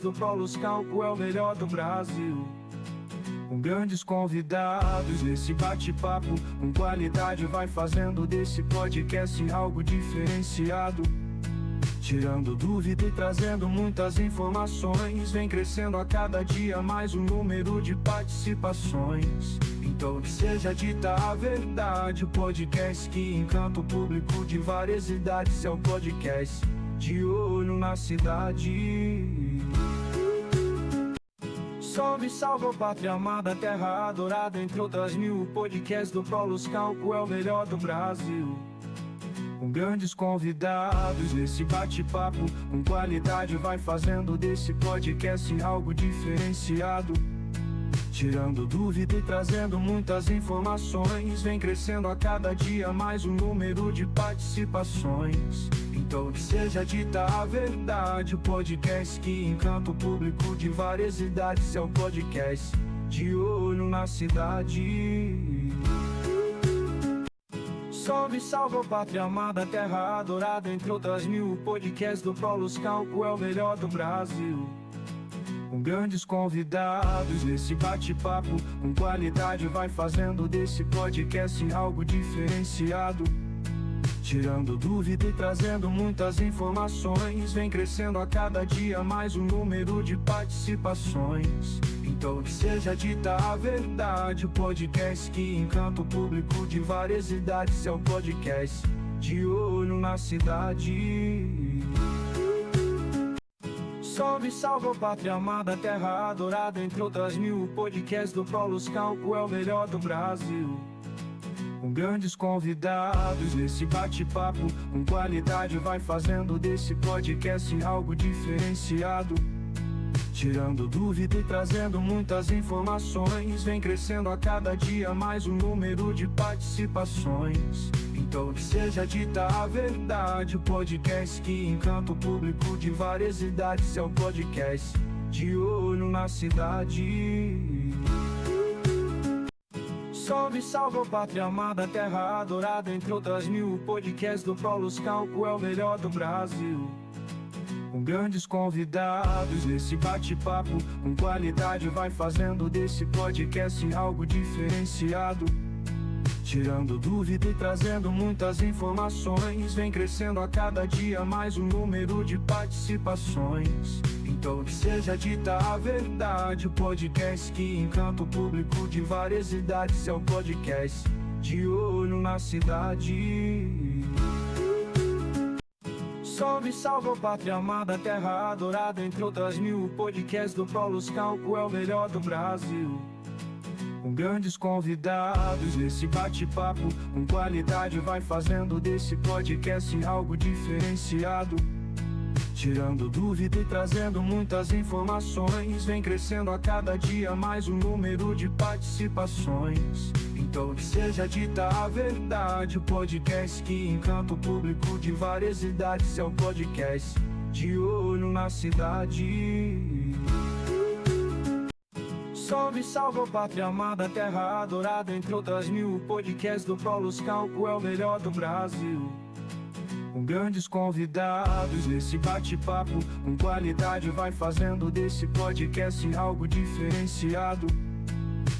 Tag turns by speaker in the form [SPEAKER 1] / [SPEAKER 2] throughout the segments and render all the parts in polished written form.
[SPEAKER 1] do Prolus Cálculo é o melhor do Brasil. Com grandes convidados nesse bate-papo, com qualidade vai fazendo desse podcast algo diferenciado. Tirando dúvida e trazendo muitas informações, vem crescendo a cada dia mais o número de participações. Então que seja dita a verdade, o podcast que encanta o público de várias idades. É o podcast de olho na cidade. Salve, salve, ó pátria amada, terra adorada, entre outras mil. O podcast do Prolus Cálculo é o melhor do Brasil. Com grandes convidados nesse bate-papo, com qualidade vai fazendo desse podcast algo diferenciado. Tirando dúvida e trazendo muitas informações, vem crescendo a cada dia mais o número de participações. Então que seja dita a verdade, o podcast que encanta o público de várias idades. É o podcast de olho na cidade. Salve, salve, ó pátria amada, terra adorada, entre outras mil. O podcast do Prolus Cálculo é o melhor do Brasil. Com grandes convidados nesse bate-papo, com qualidade vai fazendo desse podcast algo diferenciado. Tirando dúvida e trazendo muitas informações, vem crescendo a cada dia mais o número de participações. Então que seja dita a verdade, o podcast que encanta o público de várias idades. É o podcast de olho na cidade. Salve, salve, ó pátria amada, terra adorada, entre outras mil. O podcast do Prolus Cálculo é o melhor do Brasil. Com grandes convidados nesse bate-papo, com qualidade vai fazendo desse podcast algo diferenciado. Tirando dúvida e trazendo muitas informações, vem crescendo a cada dia mais o número de participações. Então que seja dita a verdade, o podcast que encanta o público de várias idades. É o podcast de olho na cidade. Salve, salve, ó pátria amada, terra adorada, entre outras mil. O podcast do Prolus Cálculo é o melhor do Brasil. Com grandes convidados nesse bate-papo, com qualidade vai fazendo desse podcast algo diferenciado. Tirando dúvida e trazendo muitas informações, vem crescendo a cada dia mais o número de participações. Então que seja dita a verdade, o podcast que encanta o público de várias idades. É o podcast de olho na cidade. Salve, salve, ó pátria amada, terra adorada, entre outras mil. O podcast do Prolus Cálculo é o melhor do Brasil. Com grandes convidados nesse bate-papo, com qualidade vai fazendo desse podcast algo diferenciado. Tirando dúvida e trazendo muitas informações, vem crescendo a cada dia mais o número de participações. Então que seja dita a verdade, o podcast que encanta o público de várias idades. É o podcast de olho na cidade. Salve, salve, ó pátria amada, terra adorada, entre outras mil. O podcast do Prolus Cálculo é o melhor do Brasil. Com grandes convidados nesse bate-papo, com qualidade vai fazendo desse podcast algo diferenciado.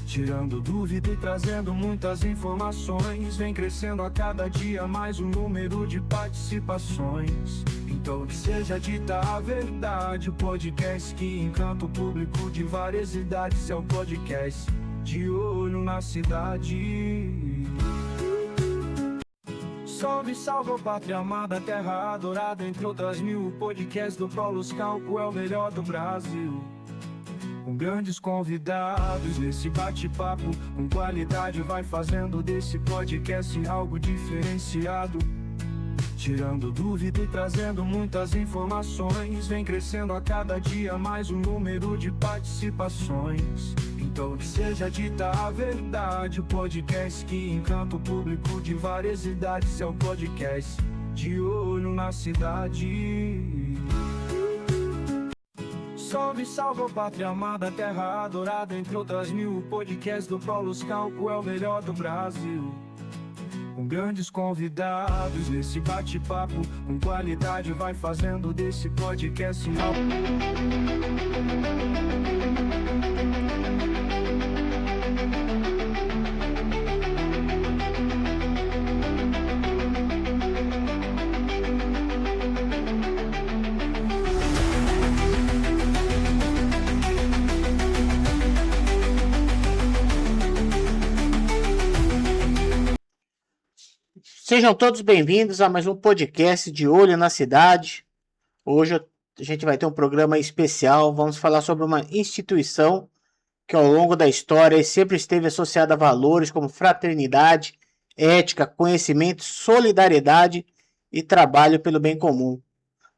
[SPEAKER 1] Tirando dúvida e trazendo muitas informações, vem crescendo a cada dia mais o número de participações. Então que seja dita a verdade, o podcast que encanta o público de várias idades. É o podcast de olho na cidade. Salve, salve, ó pátria amada, terra adorada, entre outras mil. O podcast do Prolus Cálculo é o melhor do Brasil. Com grandes convidados nesse bate-papo, com qualidade vai fazendo desse podcast algo diferenciado. Tirando dúvida e trazendo muitas informações, vem crescendo a cada dia mais o número de participações. Então que seja dita a verdade, o podcast que encanta o público de várias idades. É o podcast de olho na cidade. Salve, salve, ó pátria amada, terra adorada, entre outras mil. O podcast do Prolus Cálculo é o melhor do Brasil. com grandes convidados. Nesse bate-papo, com qualidade, vai fazendo desse podcast
[SPEAKER 2] Sejam todos bem-vindos a mais um podcast de Olho na Cidade. Hoje a gente vai ter um programa especial. Vamos falar sobre uma instituição que ao longo da história sempre esteve associada a valores como fraternidade, ética, conhecimento, solidariedade e trabalho pelo bem comum.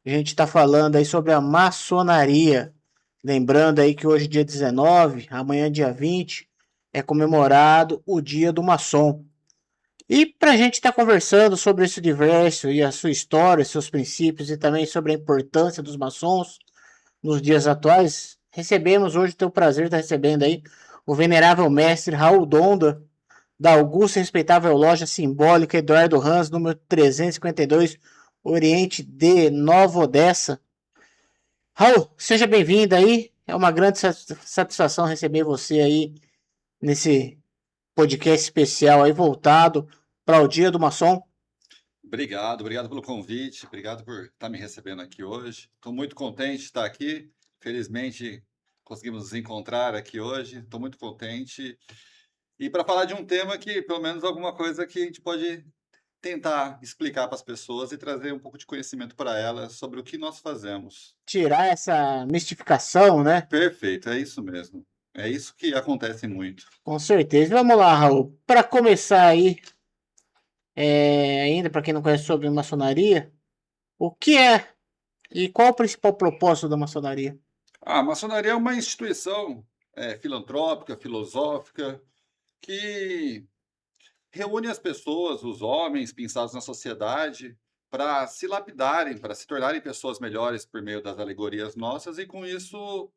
[SPEAKER 2] A gente está falando aí sobre a maçonaria. Lembrando aí que hoje, dia 19, amanhã, dia 20, é comemorado o Dia do Maçom. E para a gente estar conversando sobre esse universo e a sua história, seus princípios e também sobre a importância dos maçons nos dias atuais, recebemos hoje, tenho o prazer de estar recebendo aí o venerável mestre Raul Donda, da Augusta e Respeitável Loja Simbólica Eduardo Ramos, número 352, Oriente de Nova Odessa. Raul, seja bem-vindo aí, é uma grande satisfação receber você aí nesse podcast especial aí voltado para o Dia do Maçom.
[SPEAKER 3] Obrigado pelo convite, obrigado por estar me recebendo aqui hoje. Estou muito contente de estar aqui. Felizmente conseguimos nos encontrar aqui hoje. Estou muito contente. E para falar de um tema que, pelo menos, alguma coisa que a gente pode tentar explicar para as pessoas e trazer um pouco de conhecimento para elas sobre o que nós fazemos.
[SPEAKER 2] Tirar essa mistificação, né?
[SPEAKER 3] Perfeito, é isso mesmo. É isso que acontece muito.
[SPEAKER 2] Com certeza. Vamos lá, Raul. Para começar aí, ainda para quem não conhece sobre maçonaria, o que é e qual o principal propósito da maçonaria?
[SPEAKER 3] A maçonaria é uma instituição filantrópica, filosófica, que reúne as pessoas, os homens pensados na sociedade, para se lapidarem, para se tornarem pessoas melhores por meio das alegorias nossas e, com isso,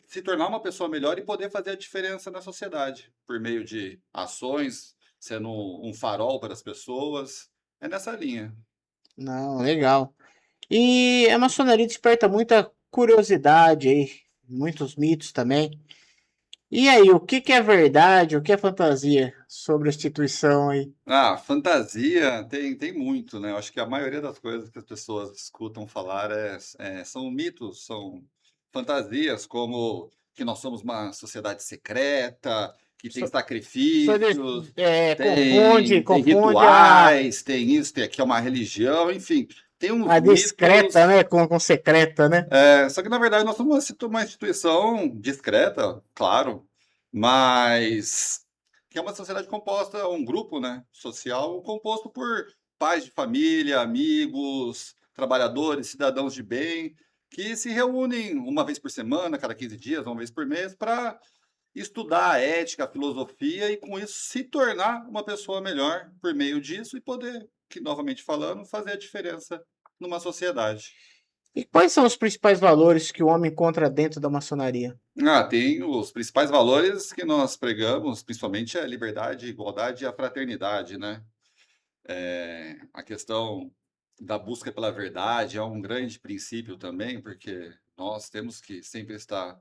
[SPEAKER 3] se tornar uma pessoa melhor e poder fazer a diferença na sociedade, por meio de ações, sendo um farol para as pessoas. É nessa linha.
[SPEAKER 2] Não, legal. E a maçonaria desperta muita curiosidade aí, muitos mitos também. E aí, o que é verdade, o que é fantasia sobre a instituição aí?
[SPEAKER 3] Fantasia tem muito, né? Eu acho que a maioria das coisas que as pessoas escutam falar são mitos, são fantasias, como que nós somos uma sociedade secreta, que tem sacrifícios, tem rituais, tem isso, tem aqui uma religião, enfim, tem uns
[SPEAKER 2] a
[SPEAKER 3] mitos.
[SPEAKER 2] discreta, né? Com secreta, né?
[SPEAKER 3] Só que, na verdade, nós somos uma instituição discreta, claro, mas que é uma sociedade composta, um grupo, né, social composto por pais de família, amigos, trabalhadores, cidadãos de bem, que se reúnem uma vez por semana, cada 15 dias, uma vez por mês, para estudar a ética, a filosofia e, com isso, se tornar uma pessoa melhor por meio disso e poder, que novamente falando, fazer a diferença numa sociedade.
[SPEAKER 2] E quais são os principais valores que o homem encontra dentro da maçonaria?
[SPEAKER 3] Tem os principais valores que nós pregamos, principalmente a liberdade, a igualdade e a fraternidade, né? A questão da busca pela verdade é um grande princípio também, porque nós temos que sempre estar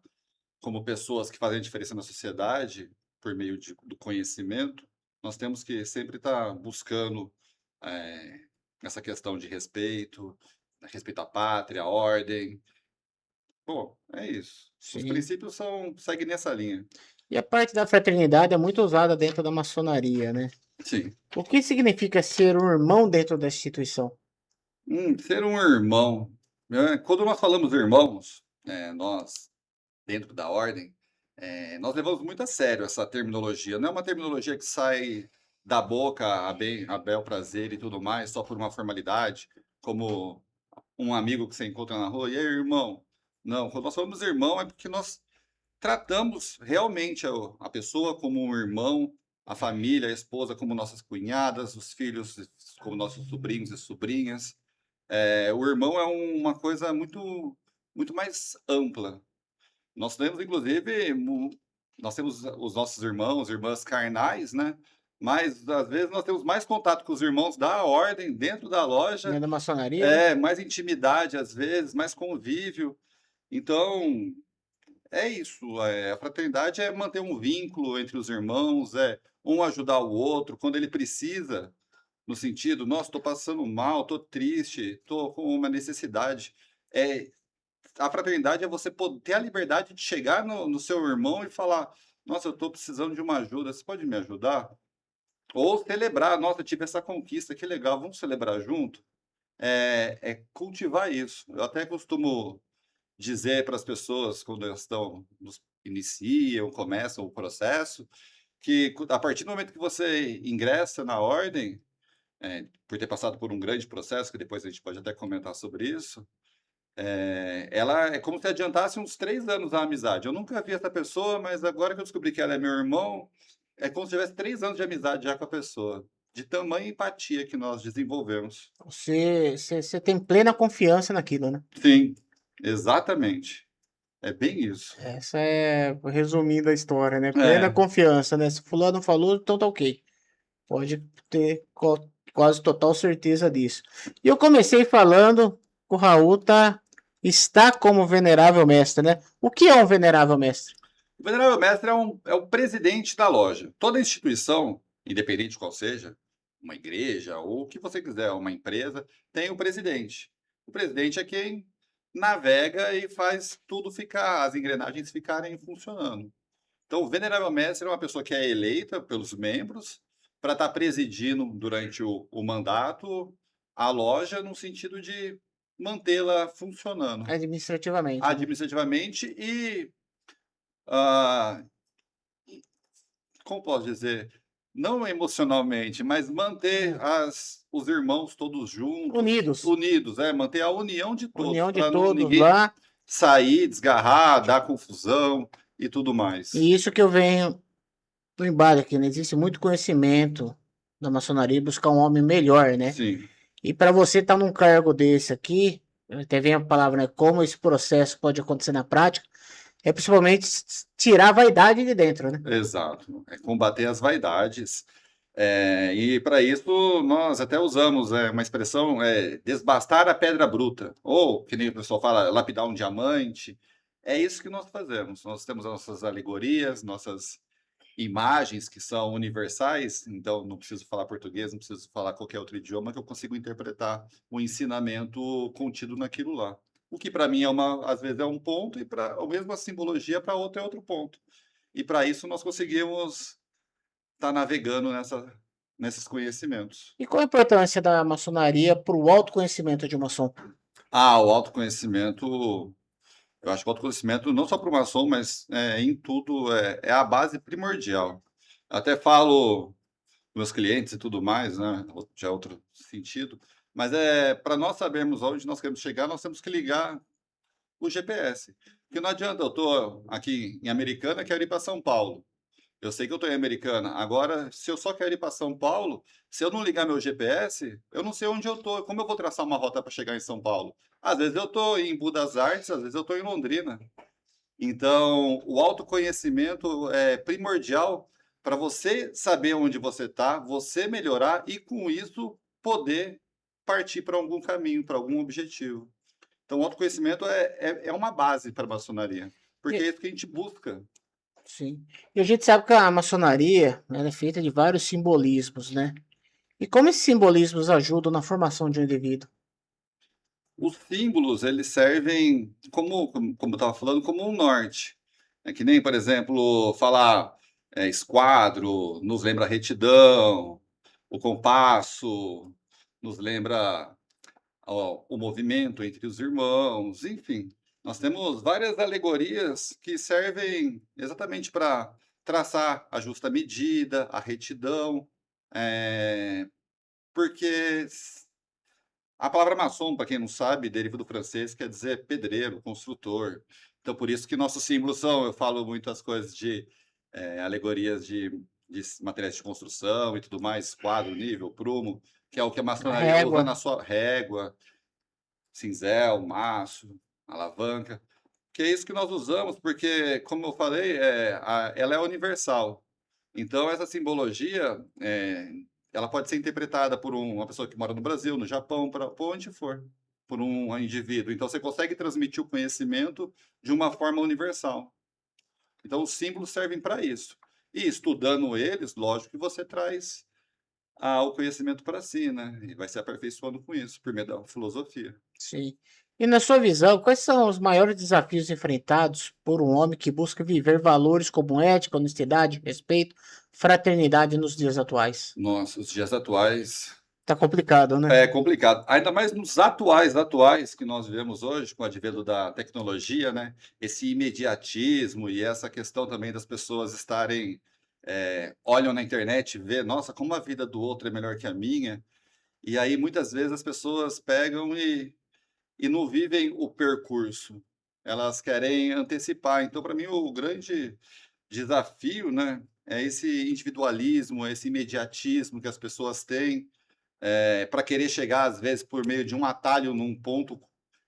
[SPEAKER 3] como pessoas que fazem a diferença na sociedade por meio do conhecimento. Nós temos que sempre estar buscando essa questão de respeito à pátria, à ordem. Bom, é isso. Os
[SPEAKER 2] Sim.
[SPEAKER 3] princípios seguem nessa linha.
[SPEAKER 2] E a parte da fraternidade é muito usada dentro da maçonaria, né?
[SPEAKER 3] Sim.
[SPEAKER 2] O que significa ser um irmão dentro da instituição?
[SPEAKER 3] Ser um irmão. Quando nós falamos irmãos, nós, dentro da ordem, nós levamos muito a sério essa terminologia. Não é uma terminologia que sai da boca a bel prazer e tudo mais, só por uma formalidade, como um amigo que você encontra na rua, e aí, irmão? Não, quando nós falamos irmão é porque nós tratamos realmente a pessoa como um irmão, a família, a esposa como nossas cunhadas, os filhos como nossos sobrinhos e sobrinhas. O irmão é uma coisa muito, muito mais ampla. Nós temos, inclusive, nós temos os nossos irmãos, irmãs carnais, né? mas às vezes nós temos mais contato com os irmãos da ordem, dentro da loja,
[SPEAKER 2] Dentro da maçonaria, né?
[SPEAKER 3] mais intimidade às vezes, mais convívio. Então, é isso, a fraternidade é manter um vínculo entre os irmãos, é um ajudar o outro quando ele precisa, no sentido, nossa, estou passando mal, estou triste, estou com uma necessidade. É, a fraternidade é você poder ter a liberdade de chegar no seu irmão e falar, nossa, eu estou precisando de uma ajuda, você pode me ajudar? Ou celebrar, nossa, eu tive essa conquista, que legal, vamos celebrar junto? É cultivar isso. Eu até costumo dizer para as pessoas quando elas iniciam, começam o processo, que a partir do momento que você ingressa na ordem, por ter passado por um grande processo, que depois a gente pode até comentar sobre isso, ela é como se adiantasse uns 3 anos a amizade. Eu nunca vi essa pessoa, mas agora que eu descobri que ela é meu irmão, é como se tivesse 3 anos de amizade já com a pessoa, de tamanha empatia que nós desenvolvemos.
[SPEAKER 2] Você tem plena confiança naquilo, né?
[SPEAKER 3] Sim, exatamente. É bem isso.
[SPEAKER 2] Essa é, resumindo a história, né? Plena
[SPEAKER 3] É,
[SPEAKER 2] confiança, né? Se fulano falou, então tá ok. Pode ter quase total certeza disso. E eu comecei falando que o Raul está como venerável mestre, né? O que é um venerável mestre?
[SPEAKER 3] o venerável mestre é o presidente da loja. Toda instituição, independente de qual seja, uma igreja ou o que você quiser, uma empresa, tem o presidente. O presidente é quem navega e faz tudo ficar, as engrenagens ficarem funcionando. Então, o venerável mestre é uma pessoa que é eleita pelos membros para estar presidindo durante o mandato a loja no sentido de mantê-la funcionando
[SPEAKER 2] Administrativamente, né?
[SPEAKER 3] administrativamente ah, como posso dizer, não emocionalmente, mas manter os irmãos todos juntos,
[SPEAKER 2] Unidos.
[SPEAKER 3] unidos, manter a união de todos,
[SPEAKER 2] União de
[SPEAKER 3] para não
[SPEAKER 2] todos
[SPEAKER 3] ninguém
[SPEAKER 2] lá.
[SPEAKER 3] sair, desgarrar, dar confusão e tudo mais.
[SPEAKER 2] E isso que eu venho do embate aqui, né? Existe muito conhecimento da maçonaria buscar um homem melhor, né?
[SPEAKER 3] Sim,
[SPEAKER 2] E para você estar num cargo desse aqui, até vem a palavra, né? Como esse processo pode acontecer na prática, é principalmente tirar a vaidade de dentro, né?
[SPEAKER 3] exato. É combater as vaidades. E para isso nós até usamos uma expressão, desbastar a pedra bruta, ou, que nem o pessoal fala, lapidar um diamante. É isso que nós fazemos. Nós temos as nossas alegorias, nossas imagens que são universais, então não preciso falar português, não preciso falar qualquer outro idioma, que eu consigo interpretar o ensinamento contido naquilo lá. O que para mim às vezes é um ponto, e para a mesma simbologia para outro é outro ponto. E para isso nós conseguimos estar navegando nesses conhecimentos.
[SPEAKER 2] E qual a importância da maçonaria para o autoconhecimento de um maçom?
[SPEAKER 3] O autoconhecimento, eu acho que o autoconhecimento, não só para o maçom, mas em tudo, é a base primordial. Até falo com meus clientes e tudo mais, né? Já é outro sentido. Mas para nós sabermos onde nós queremos chegar, nós temos que ligar o GPS. Porque não adianta, eu estou aqui em Americana, quero ir para São Paulo. Eu sei que eu estou em Americana. Agora, se eu só quero ir para São Paulo, se eu não ligar meu GPS, eu não sei onde eu estou. Como eu vou traçar uma rota para chegar em São Paulo? Às vezes eu estou em Budas Artes, às vezes eu estou em Londrina. Então, o autoconhecimento é primordial para você saber onde você está, você melhorar e, com isso, poder partir para algum caminho, para algum objetivo. Então, o autoconhecimento é uma base para a maçonaria, porque é
[SPEAKER 2] E-
[SPEAKER 3] isso que a gente busca.
[SPEAKER 2] Sim. E a gente sabe que a maçonaria, ela é feita de vários simbolismos, né? E como esses simbolismos ajudam na formação de um indivíduo?
[SPEAKER 3] Os símbolos, eles servem como eu estava falando, como um norte. É que nem, por exemplo, falar esquadro, nos lembra retidão, o compasso, nos lembra o movimento entre os irmãos, enfim. Nós temos várias alegorias que servem exatamente para traçar a justa medida, a retidão, porque a palavra maçom, para quem não sabe, deriva do francês, quer dizer pedreiro, construtor. Então, por isso que nossos símbolos são, eu falo muitas coisas de alegorias de materiais de construção e tudo mais, quadro, nível, prumo, que é o que a maçonaria usa
[SPEAKER 2] Régua.
[SPEAKER 3] na sua régua, cinzel, maço, alavanca. Que é isso que nós usamos, porque, como eu falei, ela é universal. Então, essa simbologia, ela pode ser interpretada por uma pessoa que mora no Brasil, no Japão, por onde for, por um indivíduo. Então, você consegue transmitir o conhecimento de uma forma universal. Então, os símbolos servem para isso. E estudando eles, lógico que você traz o conhecimento para si, né? E vai se aperfeiçoando com isso, por meio da filosofia.
[SPEAKER 2] Sim. E na sua visão, quais são os maiores desafios enfrentados por um homem que busca viver valores como ética, honestidade, respeito, fraternidade nos dias atuais?
[SPEAKER 3] Nossa, os dias atuais
[SPEAKER 2] Tá complicado, né?
[SPEAKER 3] é complicado. Ainda mais nos atuais que nós vivemos hoje, com o advento da tecnologia, né? Esse imediatismo e essa questão também das pessoas estarem, olham na internet e vê, nossa, como a vida do outro é melhor que a minha. E aí, muitas vezes, as pessoas pegam e não vivem o percurso. Elas querem antecipar. Então, para mim, o grande desafio, né, é esse individualismo, esse imediatismo que as pessoas têm, para querer chegar, às vezes, por meio de um atalho num ponto,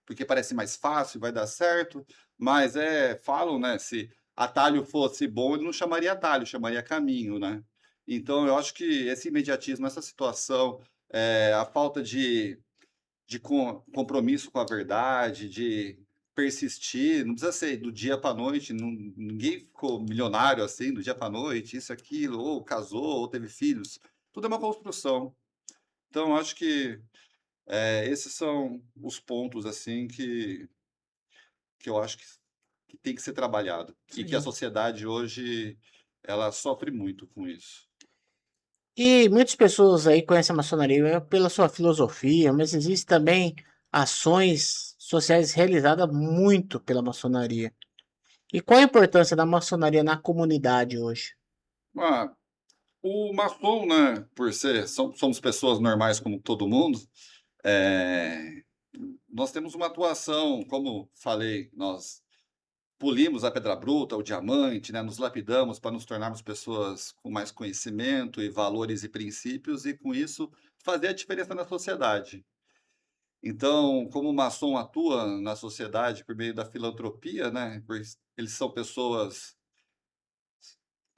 [SPEAKER 3] porque parece mais fácil, vai dar certo, mas falam, né, se atalho fosse bom, ele não chamaria atalho, chamaria caminho, né? Então, eu acho que esse imediatismo, essa situação, a falta de compromisso com a verdade, de persistir, não precisa ser do dia para a noite, ninguém ficou milionário assim, do dia para a noite, isso, aquilo, ou casou, ou teve filhos. Tudo é uma construção. Então, acho que esses são os pontos assim que eu acho que tem que ser trabalhado. E que a
[SPEAKER 2] Sim.
[SPEAKER 3] sociedade hoje ela sofre muito com isso.
[SPEAKER 2] E muitas pessoas aí conhecem a maçonaria pela sua filosofia, mas existem também ações sociais realizadas muito pela maçonaria. E qual a importância da maçonaria na comunidade hoje?
[SPEAKER 3] Ah, o maçom, né, somos pessoas normais como todo mundo, eh, nós temos uma atuação, como falei, nós polimos a pedra bruta, o diamante, né, nos lapidamos para nos tornarmos pessoas com mais conhecimento e valores e princípios, e com isso fazer a diferença na sociedade. Então, como o maçom atua na sociedade por meio da filantropia, né, pois eles são pessoas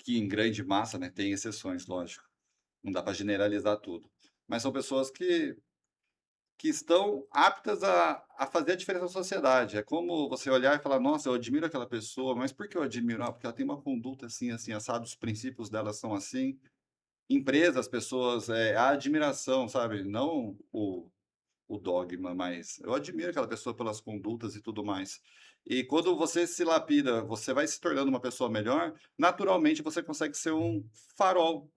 [SPEAKER 3] que, em grande massa, né, tem exceções, lógico, não dá para generalizar tudo, mas são pessoas que estão aptas a fazer a diferença na sociedade. É como você olhar e falar: "Nossa, eu admiro aquela pessoa, mas por que eu admiro? Ah, porque ela tem uma conduta assim, assim, assado, os princípios dela são assim". Empresa, as pessoas, a admiração, sabe, não o dogma, mas eu admiro aquela pessoa pelas condutas e tudo mais. E quando você se lapida, você vai se tornando uma pessoa melhor, naturalmente você consegue ser um farol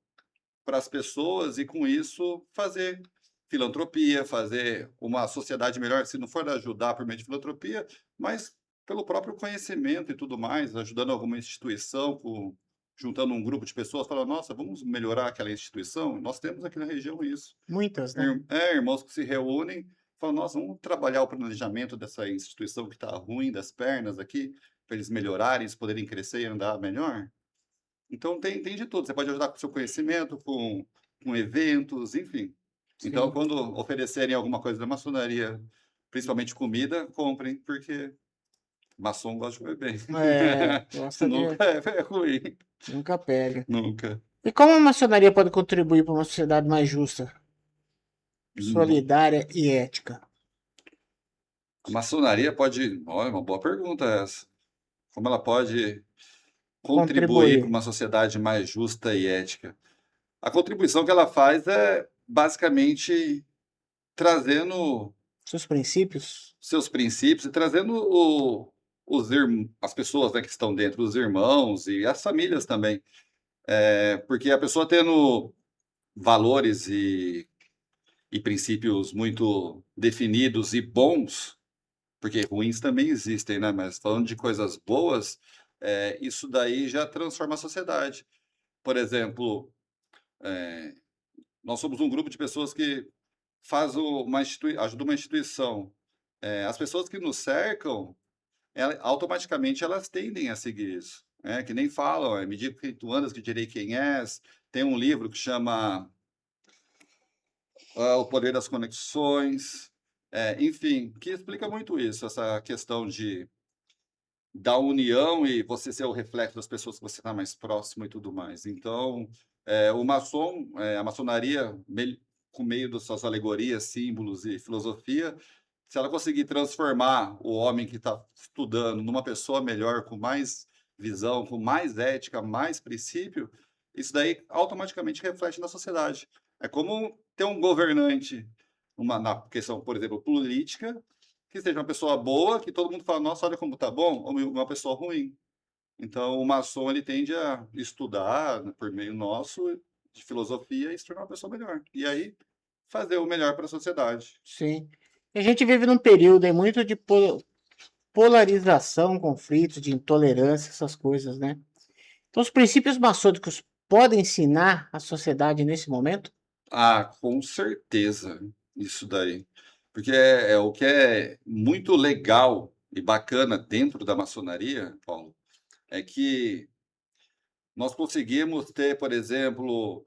[SPEAKER 3] para as pessoas e, com isso, fazer filantropia, fazer uma sociedade melhor, se não for ajudar por meio de filantropia, mas pelo próprio conhecimento e tudo mais, ajudando alguma instituição, juntando um grupo de pessoas, falando: nossa, vamos melhorar aquela instituição. Nós temos aqui na região isso.
[SPEAKER 2] Muitas, né?
[SPEAKER 3] Irmãos que se reúnem, falam: nossa, vamos trabalhar o planejamento dessa instituição que está ruim, das pernas aqui, para eles melhorarem, eles poderem crescer e andar melhor. Então tem de tudo, você pode ajudar com o seu conhecimento, com eventos, enfim. Então,
[SPEAKER 2] Sim.
[SPEAKER 3] quando oferecerem alguma coisa da maçonaria, principalmente comida, comprem, porque maçom gosta de comer bem.
[SPEAKER 2] É, gosta de.
[SPEAKER 3] Nunca é ruim,
[SPEAKER 2] Nunca pega.
[SPEAKER 3] nunca.
[SPEAKER 2] E como a maçonaria pode contribuir para uma sociedade mais justa,
[SPEAKER 3] Nu
[SPEAKER 2] solidária e ética?
[SPEAKER 3] A maçonaria pode, olha, uma boa pergunta essa. Como ela pode contribuir para
[SPEAKER 2] Contribuir.
[SPEAKER 3] uma sociedade mais justa e ética? A contribuição que ela faz é basicamente trazendo
[SPEAKER 2] Seus princípios?
[SPEAKER 3] seus princípios e trazendo as pessoas, né, que estão dentro, os irmãos e as famílias também. Porque a pessoa tendo valores e princípios muito definidos e bons, porque ruins também existem, né? Mas falando de coisas boas, isso daí já transforma a sociedade. Por exemplo, eh, nós somos um grupo de pessoas que ajuda uma instituição. As pessoas que nos cercam, automaticamente elas tendem a seguir isso. Que nem falam, me diga quem tu andas, que direi quem és. Tem um livro que chama O Poder das Conexões. Enfim, que explica muito isso, essa questão da união e você ser o reflexo das pessoas que você está mais próximo e tudo mais. Então, o maçom, a maçonaria, com meio das suas alegorias, símbolos e filosofia, se ela conseguir transformar o homem que está estudando numa pessoa melhor, com mais visão, com mais ética, mais princípio, isso daí automaticamente reflete na sociedade. É como ter um governante, na questão, por exemplo, política, que seja uma pessoa boa, que todo mundo fala, nossa, olha como tá bom, ou uma pessoa ruim. Então, o maçom, ele tende a estudar, né, por meio nosso, de filosofia, e se tornar uma pessoa melhor. E aí, fazer o melhor para a sociedade.
[SPEAKER 2] Sim. E a gente vive num período aí muito de polarização, conflitos, de intolerância, essas coisas, né? Então, os princípios maçônicos podem ensinar a sociedade nesse momento?
[SPEAKER 3] Ah, com certeza, isso daí. Porque é o que é muito legal e bacana dentro da maçonaria, Paulo, é que nós conseguimos ter, por exemplo,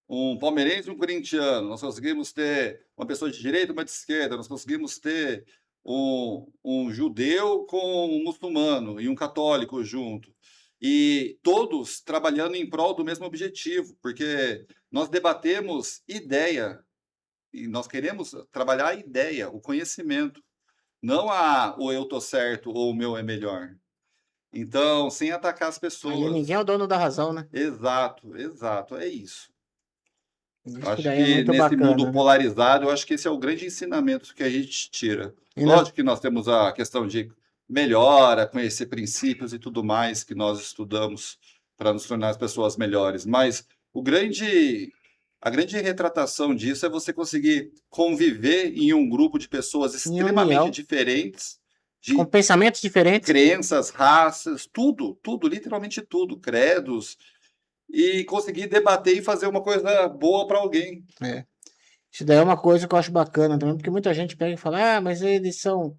[SPEAKER 3] um palmeirense e um corintiano, nós conseguimos ter uma pessoa de direita e uma de esquerda, nós conseguimos ter um judeu com um muçulmano e um católico junto. E todos trabalhando em prol do mesmo objetivo, porque nós debatemos ideia e nós queremos trabalhar a ideia, o conhecimento, não o eu tô certo ou o meu é melhor. Então, sem atacar as
[SPEAKER 2] Ali ninguém é
[SPEAKER 3] pessoas.
[SPEAKER 2] o dono da razão, né?
[SPEAKER 3] Exato, exato, é isso. Eu
[SPEAKER 2] Isso que
[SPEAKER 3] acho
[SPEAKER 2] daí é
[SPEAKER 3] que
[SPEAKER 2] muito
[SPEAKER 3] nesse mundo
[SPEAKER 2] bacana, né?
[SPEAKER 3] polarizado, eu acho que esse é o grande ensinamento que a gente tira.
[SPEAKER 2] E nós,
[SPEAKER 3] Lógico que nós temos a questão de melhora, conhecer princípios e tudo mais que nós estudamos para nos tornar as pessoas melhores, mas a grande retratação disso é você conseguir conviver em um grupo de pessoas
[SPEAKER 2] em
[SPEAKER 3] extremamente
[SPEAKER 2] união,
[SPEAKER 3] diferentes,
[SPEAKER 2] com
[SPEAKER 3] de
[SPEAKER 2] pensamentos diferentes,
[SPEAKER 3] crenças, raças, tudo, literalmente tudo, credos, e conseguir debater e fazer uma coisa boa para alguém.
[SPEAKER 2] é. Isso daí é uma coisa que eu acho bacana também, porque muita gente pega e fala, ah, mas eles são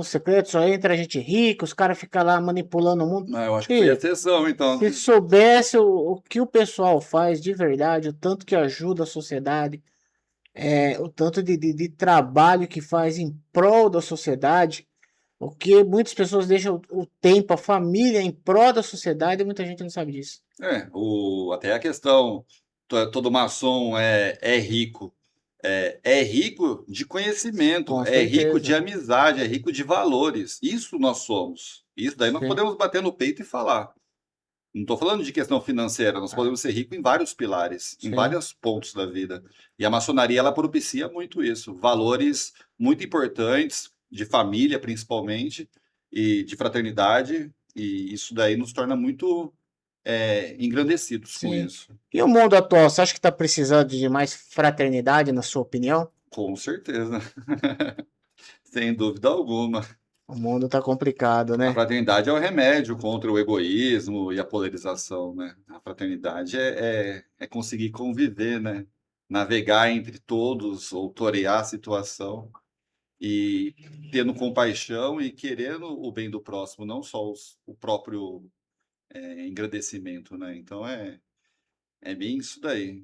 [SPEAKER 2] secretos, só entra gente rica, os caras ficam lá manipulando o mundo.
[SPEAKER 3] Ah, eu acho que foi a
[SPEAKER 2] E
[SPEAKER 3] exceção, então.
[SPEAKER 2] se soubesse o que o pessoal faz de verdade, o tanto que ajuda a sociedade, o tanto de trabalho que faz em prol da sociedade, o que muitas pessoas deixam o tempo, a família em prol da sociedade, e muita gente não sabe disso.
[SPEAKER 3] Até a questão, todo maçom é rico. É rico de conhecimento,
[SPEAKER 2] Com
[SPEAKER 3] é rico de
[SPEAKER 2] certeza.
[SPEAKER 3] amizade, é rico de valores. Isso nós somos. Isso daí nós
[SPEAKER 2] Sim.
[SPEAKER 3] podemos bater no peito e falar. Não estou falando de questão financeira, nós
[SPEAKER 2] Ah,
[SPEAKER 3] podemos ser ricos em vários pilares, em
[SPEAKER 2] sim.
[SPEAKER 3] vários pontos da vida. E a maçonaria, ela propicia muito isso. Valores muito importantes, de família principalmente, e de fraternidade, e isso daí nos torna muito engrandecidos com
[SPEAKER 2] Sim.
[SPEAKER 3] isso.
[SPEAKER 2] E o mundo atual, você acha que está precisando de mais fraternidade, na sua opinião?
[SPEAKER 3] Com certeza. Sem dúvida alguma.
[SPEAKER 2] O mundo está complicado,
[SPEAKER 3] A
[SPEAKER 2] né?
[SPEAKER 3] fraternidade é o remédio contra o egoísmo e a polarização, né? A fraternidade é conseguir conviver, né? Navegar entre todos, ou torear a situação e tendo compaixão e querendo o bem do próximo, não só o próprio engrandecimento, né? Então é bem isso daí.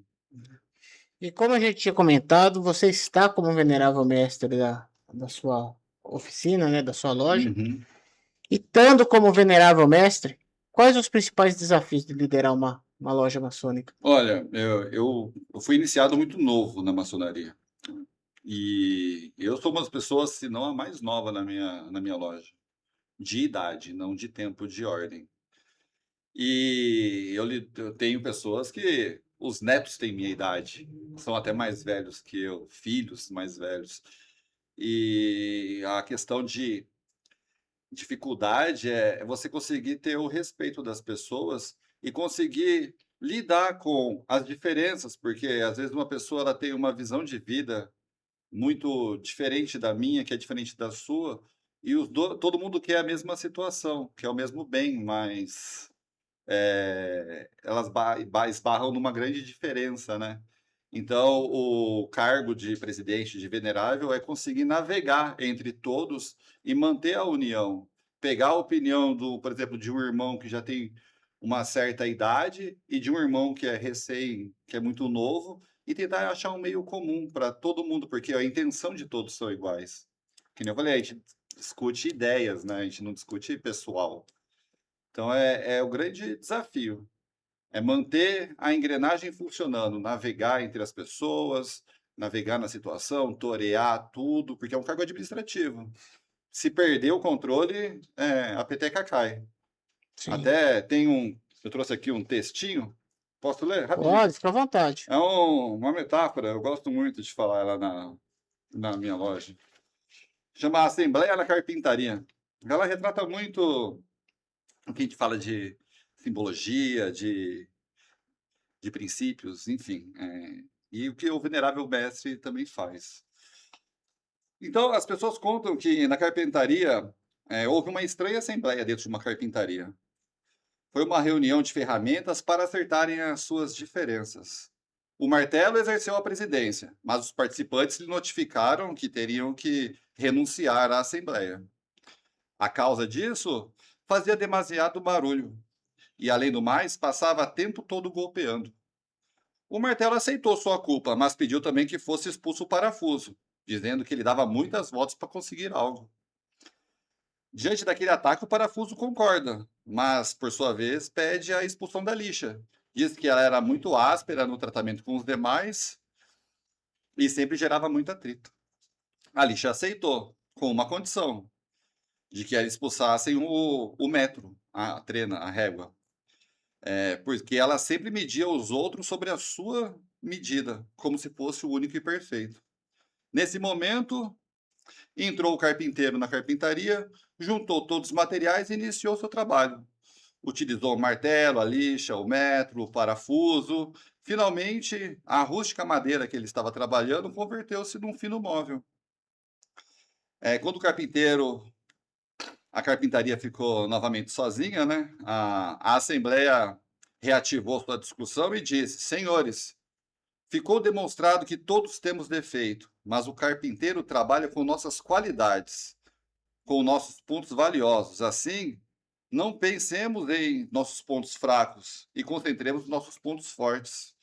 [SPEAKER 2] E como a gente tinha comentado, você está como venerável mestre da sua oficina, né, da sua loja.
[SPEAKER 3] Uhum.
[SPEAKER 2] E estando como venerável mestre, quais os principais desafios de liderar uma loja maçônica?
[SPEAKER 3] Olha, eu fui iniciado muito novo na maçonaria. E eu sou uma das pessoas, se não a mais nova na minha loja. De idade, não de tempo de ordem. E eu tenho pessoas que os netos têm minha idade, são até mais velhos que eu, filhos mais velhos. E a questão de dificuldade é você conseguir ter o respeito das pessoas e conseguir lidar com as diferenças, porque às vezes uma pessoa ela tem uma visão de vida muito diferente da minha, que é diferente da sua, e todo mundo quer a mesma situação, quer o mesmo bem, mas elas esbarram numa grande diferença, né? Então, o cargo de presidente de venerável é conseguir navegar entre todos e manter a união. Pegar a opinião por exemplo, de um irmão que já tem uma certa idade e de um irmão que é que é muito novo, e tentar achar um meio comum para todo mundo, porque a intenção de todos são iguais. Que nem eu falei, discute ideias, né? A gente não discute pessoal. Então é o grande desafio. É manter a engrenagem funcionando, navegar entre as pessoas, navegar na situação, torear tudo, porque é um cargo administrativo. Se perder o controle, a peteca cai.
[SPEAKER 2] Sim.
[SPEAKER 3] Até eu trouxe aqui um textinho, posso ler rapidinho?
[SPEAKER 2] Pode, fica à vontade.
[SPEAKER 3] É uma metáfora, eu gosto muito de falar ela na minha loja. Chama Assembleia na Carpintaria. Ela retrata muito o que a gente fala de simbologia, de princípios, enfim. E o que o venerável mestre também faz. Então, as pessoas contam que na carpintaria houve uma estranha assembleia dentro de uma carpintaria. Foi uma reunião de ferramentas para acertarem as suas diferenças. O martelo exerceu a presidência, mas os participantes lhe notificaram que teriam que renunciar à assembleia. A causa disso fazia demasiado barulho e, além do mais, passava tempo todo golpeando. O martelo aceitou sua culpa, mas pediu também que fosse expulso o parafuso, dizendo que ele dava muitas voltas para conseguir algo. Diante daquele ataque, o parafuso concorda, mas, por sua vez, pede a expulsão da lixa. Diz que ela era muito áspera no tratamento com os demais e sempre gerava muito atrito. A lixa aceitou, com uma condição, de que eles expulsassem o metro, a trena, a régua. Porque ela sempre media os outros sobre a sua medida, como se fosse o único e perfeito. Nesse momento, entrou o carpinteiro na carpintaria, juntou todos os materiais e iniciou seu trabalho. Utilizou o martelo, a lixa, o metro, o parafuso. Finalmente, a rústica madeira que ele estava trabalhando converteu-se num fino móvel. Quando a carpintaria ficou novamente sozinha, né? A assembleia reativou sua discussão e disse: Senhores, ficou demonstrado que todos temos defeito, mas o carpinteiro trabalha com nossas qualidades, com nossos pontos valiosos. Assim, não pensemos em nossos pontos fracos e concentremos nos nossos pontos fortes.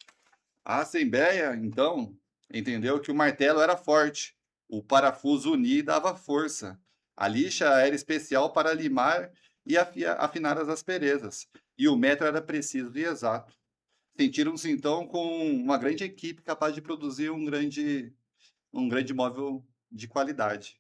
[SPEAKER 3] A assembleia, então, entendeu que o martelo era forte, o parafuso unir dava força, a lixa era especial para limar e afinar as asperezas, e o metro era preciso e exato. Sentiram-se, então, com uma grande equipe capaz de produzir um grande móvel de qualidade.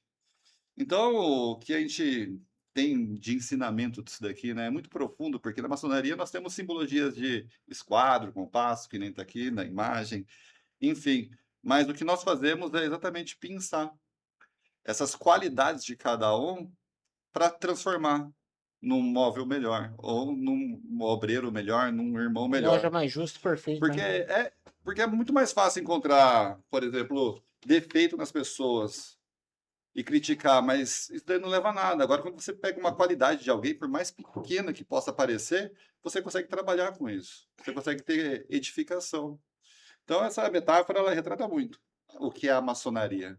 [SPEAKER 3] Então, o que a gente tem de ensinamento disso daqui, né, é muito profundo, porque na maçonaria nós temos simbologias de esquadro, compasso, que nem está aqui na imagem, enfim. Mas o que nós fazemos é exatamente pensar essas qualidades de cada um para transformar num móvel melhor, ou num obreiro melhor, num irmão
[SPEAKER 2] Uma loja
[SPEAKER 3] melhor.
[SPEAKER 2] mais justa e perfeita,
[SPEAKER 3] Porque
[SPEAKER 2] né?
[SPEAKER 3] porque é muito mais fácil encontrar, por exemplo, defeito nas pessoas e criticar, mas isso daí não leva a nada. Agora, quando você pega uma qualidade de alguém, por mais pequena que possa parecer, você consegue trabalhar com isso. Você consegue ter edificação. Então, essa metáfora, ela retrata muito o que é a maçonaria.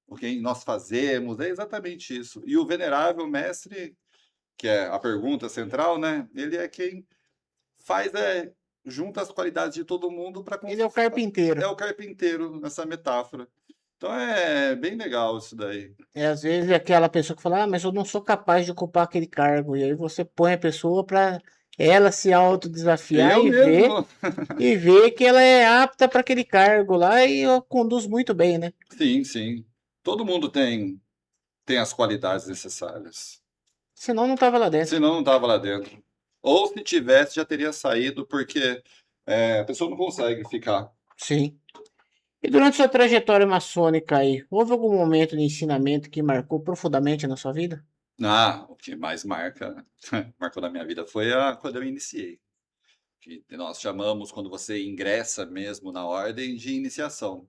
[SPEAKER 3] O que nós fazemos, é exatamente isso. E o venerável mestre, que é a pergunta central, né? Ele é quem faz, junta as qualidades de todo mundo para
[SPEAKER 2] Ele é o carpinteiro.
[SPEAKER 3] é o carpinteiro nessa metáfora. Então é bem legal isso daí.
[SPEAKER 2] Às vezes é aquela pessoa que fala, mas eu não sou capaz de ocupar aquele cargo. E aí você põe a pessoa para ela se autodesafiar
[SPEAKER 3] Eu mesmo.
[SPEAKER 2] e ver que ela é apta para aquele cargo lá e conduz muito bem, né?
[SPEAKER 3] Sim, sim. Todo mundo tem as qualidades necessárias.
[SPEAKER 2] Senão não tava lá dentro.
[SPEAKER 3] Senão não estava lá dentro. Ou se tivesse, já teria saído, porque a pessoa não consegue ficar.
[SPEAKER 2] Sim. E durante sua trajetória maçônica aí, houve algum momento de ensinamento que marcou profundamente na sua vida?
[SPEAKER 3] O que mais marcou na minha vida foi quando eu iniciei. Que nós chamamos, quando você ingressa mesmo na ordem, de iniciação.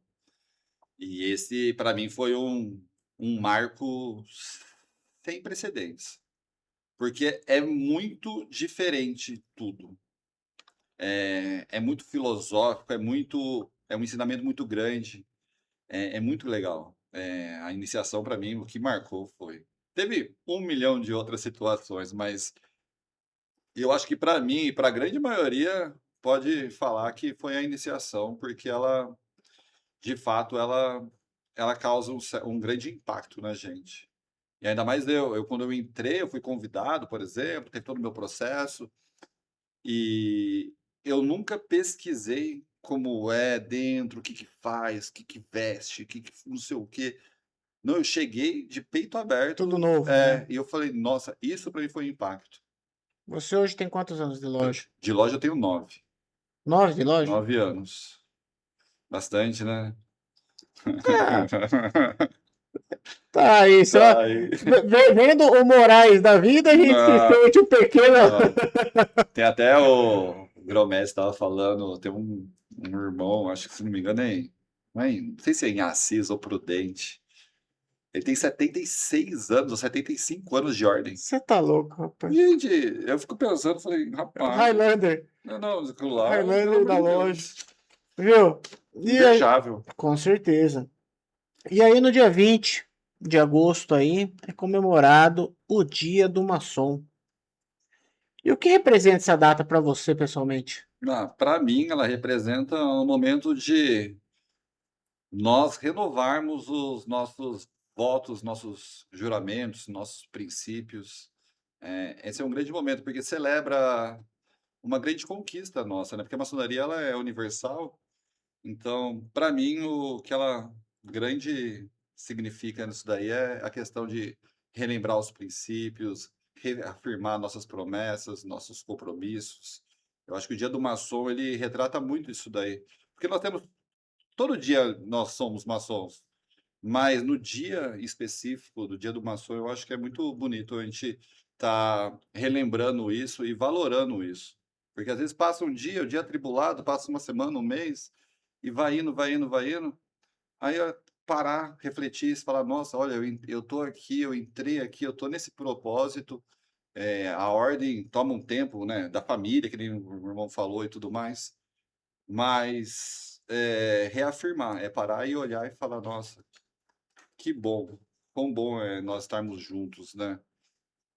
[SPEAKER 3] E esse, para mim, foi um marco sem precedentes. Porque é muito diferente tudo. É muito filosófico, é um ensinamento muito grande, é muito legal. A iniciação, para mim, o que marcou foi. Teve 1 milhão de outras situações, mas eu acho que para mim e para a grande maioria pode falar que foi a iniciação, porque ela, de fato, ela causa um grande impacto na gente. E ainda mais quando eu entrei, eu fui convidado, por exemplo, teve todo o meu processo, e eu nunca pesquisei como é dentro, o que que faz, o que que veste, o que que não sei o quê. Não, eu cheguei de peito
[SPEAKER 2] Tudo
[SPEAKER 3] aberto,
[SPEAKER 2] novo, né?
[SPEAKER 3] e eu falei: "Nossa, isso para mim foi um impacto".
[SPEAKER 2] Você hoje tem quantos anos de loja?
[SPEAKER 3] De loja eu tenho 9,
[SPEAKER 2] 9 de loja?
[SPEAKER 3] 9 anos. Bastante, né?
[SPEAKER 2] Ah, tá aí, só.
[SPEAKER 3] Tá aí.
[SPEAKER 2] Vendo o Moraes da vida, a gente se
[SPEAKER 3] Ah,
[SPEAKER 2] sente um pequeno.
[SPEAKER 3] tem até o Gromés estava falando, tem um irmão, acho que se não me engano não sei se é em Assis ou Prudente. Ele tem 76 anos ou 75 anos de ordem.
[SPEAKER 2] Você tá louco, rapaz.
[SPEAKER 3] Gente, eu fico pensando, falei,
[SPEAKER 2] É o
[SPEAKER 3] rapaz,
[SPEAKER 2] Highlander.
[SPEAKER 3] não, aquilo
[SPEAKER 2] O
[SPEAKER 3] lá, pelo
[SPEAKER 2] Highlander
[SPEAKER 3] amor
[SPEAKER 2] da
[SPEAKER 3] de
[SPEAKER 2] loja.
[SPEAKER 3] Deus,
[SPEAKER 2] Viu? E aí,
[SPEAKER 3] invejável.
[SPEAKER 2] com certeza. E aí, no dia 20 de agosto aí, é comemorado o Dia do Maçom. E o que representa essa data para você, pessoalmente?
[SPEAKER 3] Para mim, ela representa um momento de nós renovarmos os nossos votos, nossos juramentos, nossos princípios. Esse é um grande momento, porque celebra uma grande conquista nossa, né? Porque a maçonaria ela é universal. Então, para mim, o que ela grande significa nisso daí é a questão de relembrar os princípios, reafirmar nossas promessas, nossos compromissos. Eu acho que o Dia do Maçom ele retrata muito isso daí, porque nós temos todo dia nós somos maçons, mas no dia específico do Dia do Maçom, eu acho que é muito bonito a gente tá relembrando isso e valorando isso. Porque às vezes passa um dia, o dia atribulado, passa uma semana, um mês, e vai indo, vai indo, vai indo. Aí parar, refletir e falar, nossa, olha, eu tô aqui, eu entrei aqui, eu tô nesse propósito. A ordem toma um tempo, né, da família, que nem o irmão falou e tudo mais. Mas reafirmar, é parar e olhar e falar, nossa, que bom, quão bom é nós estarmos juntos, né?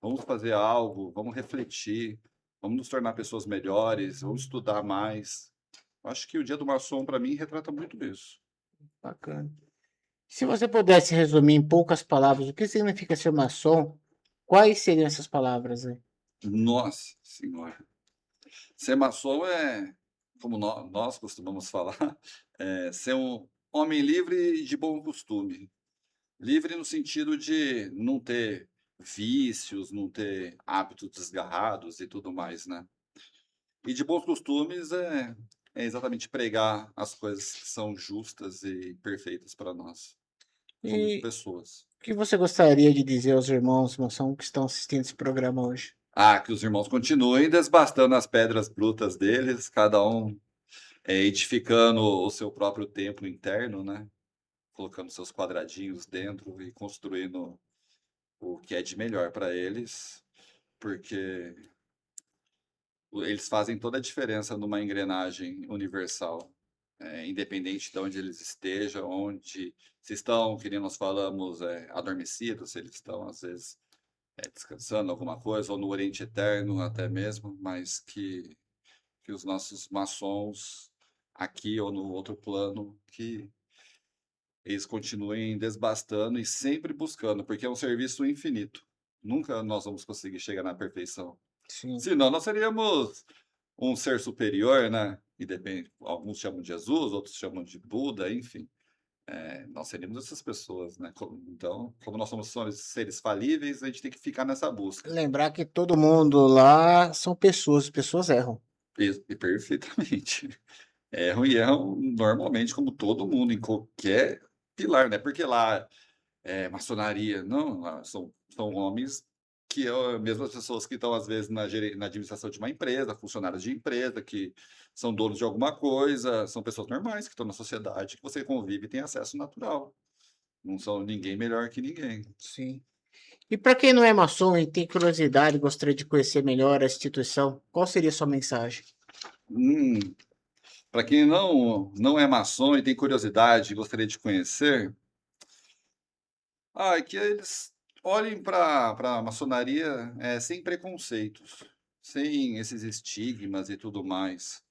[SPEAKER 3] Vamos fazer algo, vamos refletir, vamos nos tornar pessoas melhores, vamos estudar mais. Acho que o Dia do Maçom, para mim, retrata muito isso.
[SPEAKER 2] Bacana. Se você pudesse resumir em poucas palavras o que significa ser maçom, quais seriam essas palavras aí?
[SPEAKER 3] Nossa Senhora. Ser maçom como nós costumamos falar, ser um homem livre e de bom costume. Livre no sentido de não ter vícios, não ter hábitos desgarrados e tudo mais, né? E de bons costumes é exatamente pregar as coisas que são justas e perfeitas para nós, como
[SPEAKER 2] E
[SPEAKER 3] pessoas.
[SPEAKER 2] o que você gostaria de dizer aos irmãos maçom que estão assistindo esse programa hoje?
[SPEAKER 3] Que os irmãos continuem desbastando as pedras brutas deles, cada um edificando o seu próprio templo interno, né? Colocando seus quadradinhos dentro e construindo o que é de melhor para eles, porque eles fazem toda a diferença numa engrenagem universal, independente de onde eles estejam, onde se estão, que nem nós falamos, adormecidos, se eles estão, às vezes, descansando alguma coisa, ou no Oriente Eterno até mesmo, mas que os nossos maçons, aqui ou no outro plano, que eles continuem desbastando e sempre buscando, porque é um serviço infinito. Nunca nós vamos conseguir chegar na perfeição.
[SPEAKER 2] Sim.
[SPEAKER 3] Senão nós seríamos um ser superior, né? E depende, alguns chamam de Jesus, outros chamam de Buda, enfim. Nós seríamos essas pessoas, né? Então, como nós somos seres falíveis, a gente tem que ficar nessa busca.
[SPEAKER 2] Lembrar que todo mundo lá são pessoas, pessoas erram.
[SPEAKER 3] E perfeitamente. Erram normalmente, como todo mundo, em qualquer pilar, né? Porque lá maçonaria, não, lá são homens que mesmas pessoas que estão, às vezes, na administração de uma empresa, funcionários de empresa, que são donos de alguma coisa, são pessoas normais que estão na sociedade, que você convive e tem acesso natural. Não são ninguém melhor que ninguém.
[SPEAKER 2] Sim. E para quem não é maçom e tem curiosidade e gostaria de conhecer melhor a instituição, qual seria a sua mensagem?
[SPEAKER 3] Para quem não é maçom e tem curiosidade e gostaria de conhecer, que eles olhem para a maçonaria sem preconceitos, sem esses estigmas e tudo mais.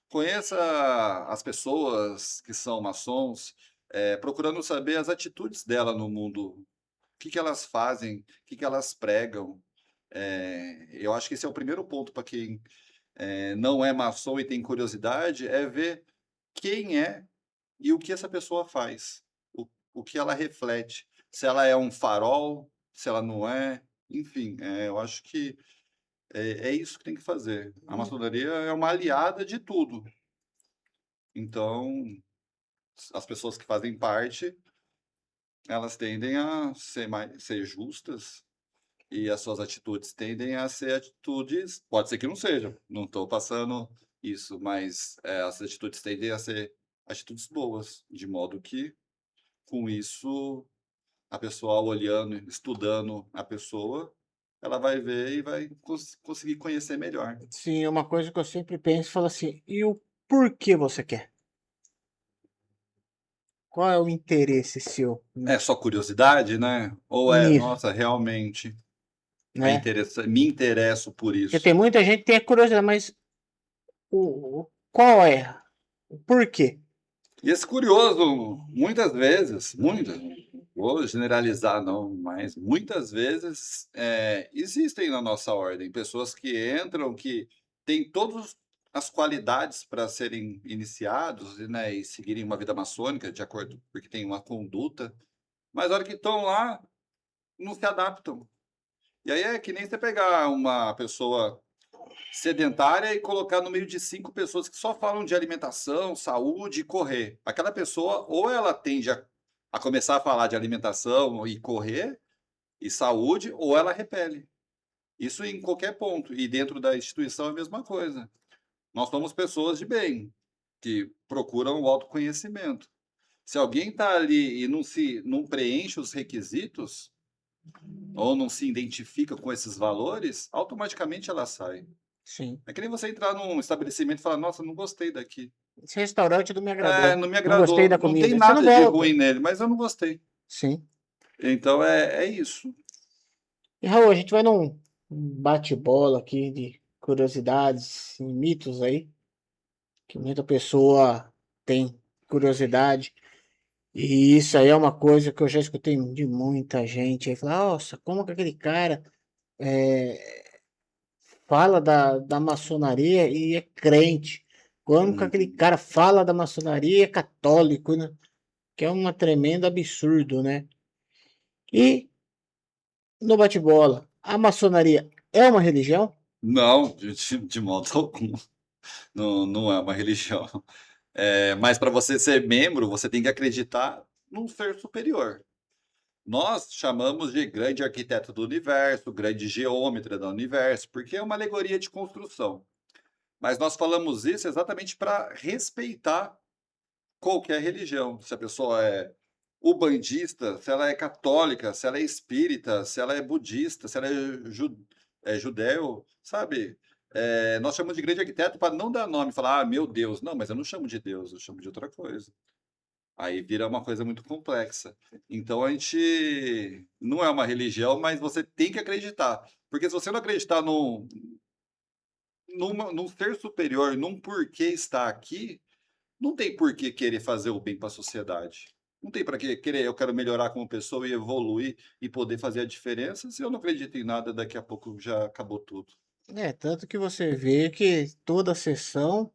[SPEAKER 3] Conheça as pessoas que são maçons, procurando saber as atitudes dela no mundo que elas fazem, o que elas pregam. Eu acho que esse é o primeiro ponto para quem não é maçom e tem curiosidade, é ver quem é e o que essa pessoa faz, o que ela reflete, se ela é um farol, se ela não é, enfim, eu acho que é isso que tem que fazer. A maçonaria é uma aliada de tudo. Então, as pessoas que fazem parte, elas tendem a ser justas e as suas atitudes tendem a ser atitudes, pode ser que não sejam, não estou passando isso, mas as atitudes tendem a ser atitudes boas, de modo que, com isso, a pessoa olhando, estudando a pessoa, ela vai ver e vai conseguir conhecer melhor.
[SPEAKER 2] Sim, é uma coisa que eu sempre penso, falo assim, e o porquê você quer? Qual é o interesse seu
[SPEAKER 3] É só curiosidade, né? Ou
[SPEAKER 2] nisso,
[SPEAKER 3] nossa, realmente
[SPEAKER 2] né?
[SPEAKER 3] me interesso por
[SPEAKER 2] Porque tem
[SPEAKER 3] isso.
[SPEAKER 2] muita gente que tem a curiosidade, mas qual é? O porquê?
[SPEAKER 3] E esse curioso, muitas vezes, muitas, não vou generalizar não, mas muitas vezes existem na nossa ordem pessoas que entram, que têm todas as qualidades para serem iniciados, né, e seguirem uma vida maçônica, de acordo, porque tem uma conduta, mas na hora que estão lá, não se adaptam. E aí é que nem você pegar uma pessoa sedentária e colocar no meio de 5 pessoas que só falam de alimentação, saúde e correr. Aquela pessoa, ou ela tende a começar a falar de alimentação e correr e saúde, ou ela repele. Isso em qualquer ponto. E dentro da instituição é a mesma coisa. Nós somos pessoas de bem, que procuram o autoconhecimento. Se alguém está ali e não preenche os requisitos, ou não se identifica com esses valores, automaticamente ela sai.
[SPEAKER 2] Sim.
[SPEAKER 3] É que nem você entrar num estabelecimento e falar, nossa, não gostei daqui.
[SPEAKER 2] Esse restaurante não me agradou.
[SPEAKER 3] Não me
[SPEAKER 2] Não gostei
[SPEAKER 3] agradou.
[SPEAKER 2] da
[SPEAKER 3] Não tem
[SPEAKER 2] comida. Você não
[SPEAKER 3] nada de
[SPEAKER 2] volta.
[SPEAKER 3] ruim nele, mas eu não gostei.
[SPEAKER 2] Sim.
[SPEAKER 3] Então é isso.
[SPEAKER 2] E Raul, a gente vai num bate-bola aqui de curiosidades e mitos aí, que muita pessoa tem curiosidade. E isso aí é uma coisa que eu já escutei de muita gente aí falar, nossa, como que aquele cara é, fala da maçonaria e é crente? Como que aquele
[SPEAKER 3] Uhum.
[SPEAKER 2] cara fala da maçonaria e é católico, né? Que é uma tremenda absurdo, né? E no bate-bola, a maçonaria é uma religião?
[SPEAKER 3] Não, de modo algum. Não, não é uma religião. Mas para você ser membro, você tem que acreditar num ser superior. Nós chamamos de grande arquiteto do universo, grande geômetra do universo, porque é uma alegoria de construção. Mas nós falamos isso exatamente para respeitar qualquer religião. Se a pessoa é ubandista, se ela é católica, se ela é espírita, se ela é budista, se ela é judeu, sabe? Nós chamamos de grande arquiteto para não dar nome, falar, ah, meu Deus. Não, mas eu não chamo de Deus, eu chamo de outra coisa. Aí vira uma coisa muito complexa. Então a gente não é uma religião, mas você tem que acreditar. Porque se você não acreditar num ser superior, num porquê estar aqui, não tem por que querer fazer o bem para a sociedade. Não tem para que querer, eu quero melhorar como pessoa e evoluir e poder fazer a diferença. Se eu não acredito em nada, daqui a pouco já acabou tudo.
[SPEAKER 2] Tanto que você vê que toda sessão,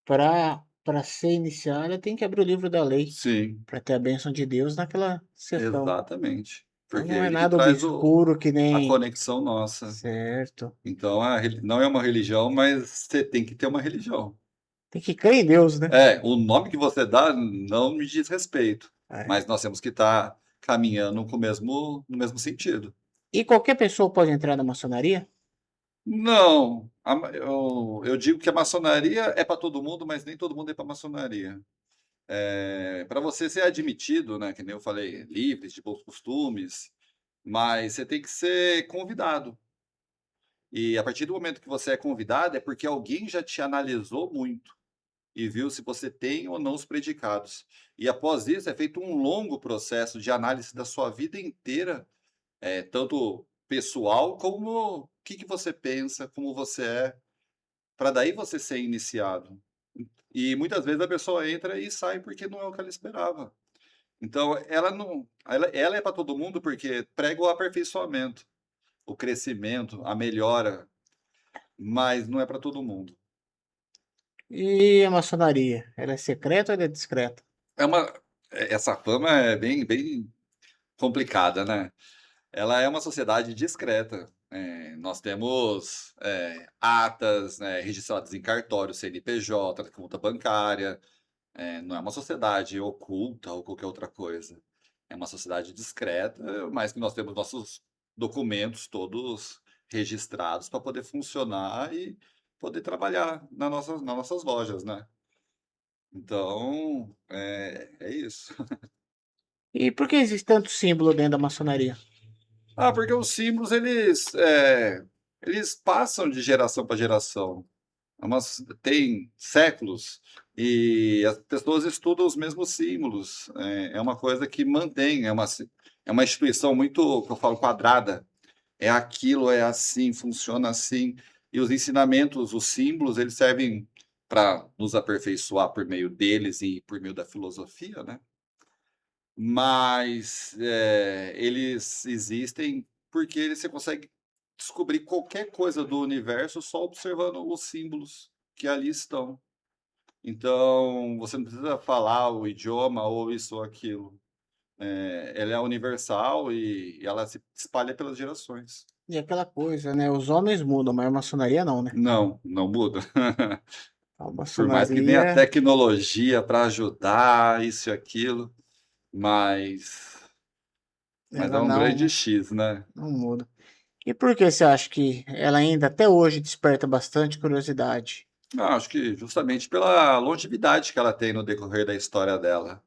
[SPEAKER 2] para ser iniciada, tem que abrir o livro da lei,
[SPEAKER 3] Sim,
[SPEAKER 2] para ter a bênção de Deus naquela sessão.
[SPEAKER 3] exatamente.
[SPEAKER 2] Então
[SPEAKER 3] Porque é
[SPEAKER 2] não é
[SPEAKER 3] ele que
[SPEAKER 2] nada
[SPEAKER 3] traz
[SPEAKER 2] obscuro que
[SPEAKER 3] a
[SPEAKER 2] nem.
[SPEAKER 3] conexão nossa.
[SPEAKER 2] Certo.
[SPEAKER 3] Então, não é uma religião, mas você tem que ter uma religião.
[SPEAKER 2] Tem que crer em Deus, né?
[SPEAKER 3] O nome que você dá não me diz respeito,
[SPEAKER 2] É.
[SPEAKER 3] mas nós temos que estar caminhando no mesmo sentido.
[SPEAKER 2] E qualquer pessoa pode entrar na maçonaria?
[SPEAKER 3] Não, eu digo que a maçonaria é para todo mundo, mas nem todo mundo é para maçonaria. Para você ser admitido, né, que nem eu falei, livres de bons costumes, mas você tem que ser convidado. E a partir do momento que você é convidado, é porque alguém já te analisou muito e viu se você tem ou não os predicados. E após isso é feito um longo processo de análise da sua vida inteira, tanto pessoal como o que você pensa, como você é, para daí você ser iniciado. E muitas vezes a pessoa entra e sai porque não é o que ela esperava. Então, ela não, ela é para todo mundo porque prega o aperfeiçoamento, o crescimento, a melhora, mas não é para todo mundo.
[SPEAKER 2] E a maçonaria? Ela é secreta ou ela é discreta?
[SPEAKER 3] É uma, essa fama é bem complicada, né? Ela é uma sociedade discreta. Nós temos atas, né, registradas em cartório, CNPJ, conta bancária. Não é uma sociedade oculta ou qualquer outra coisa. É uma sociedade discreta, mas que nós temos nossos documentos todos registrados para poder funcionar e poder trabalhar nas nossas lojas, né? Então, é isso.
[SPEAKER 2] E por que existe tanto símbolo dentro da maçonaria?
[SPEAKER 3] Ah, porque os símbolos eles passam de geração para geração. Tem séculos e as pessoas estudam os mesmos símbolos. É uma coisa que mantém, é uma instituição muito, que eu falo, quadrada. É aquilo, é assim, funciona assim. E os ensinamentos, os símbolos, eles servem para nos aperfeiçoar por meio deles e por meio da filosofia, né? Mas, eles existem porque você consegue descobrir qualquer coisa do universo só observando os símbolos que ali estão. Então, você não precisa falar o idioma ou isso ou aquilo. Ela é universal e ela se espalha pelas gerações.
[SPEAKER 2] E aquela coisa, né? Os homens mudam, mas a maçonaria não, né?
[SPEAKER 3] Não, não muda.
[SPEAKER 2] A
[SPEAKER 3] Por mais que venha a
[SPEAKER 2] maçonaria,
[SPEAKER 3] tecnologia para ajudar, isso e aquilo, mas é
[SPEAKER 2] ela
[SPEAKER 3] um grande
[SPEAKER 2] não,
[SPEAKER 3] X, né?
[SPEAKER 2] não muda. E por que você acha que ela ainda até hoje desperta bastante curiosidade?
[SPEAKER 3] Ah, acho que justamente pela longevidade que ela tem no decorrer da história dela.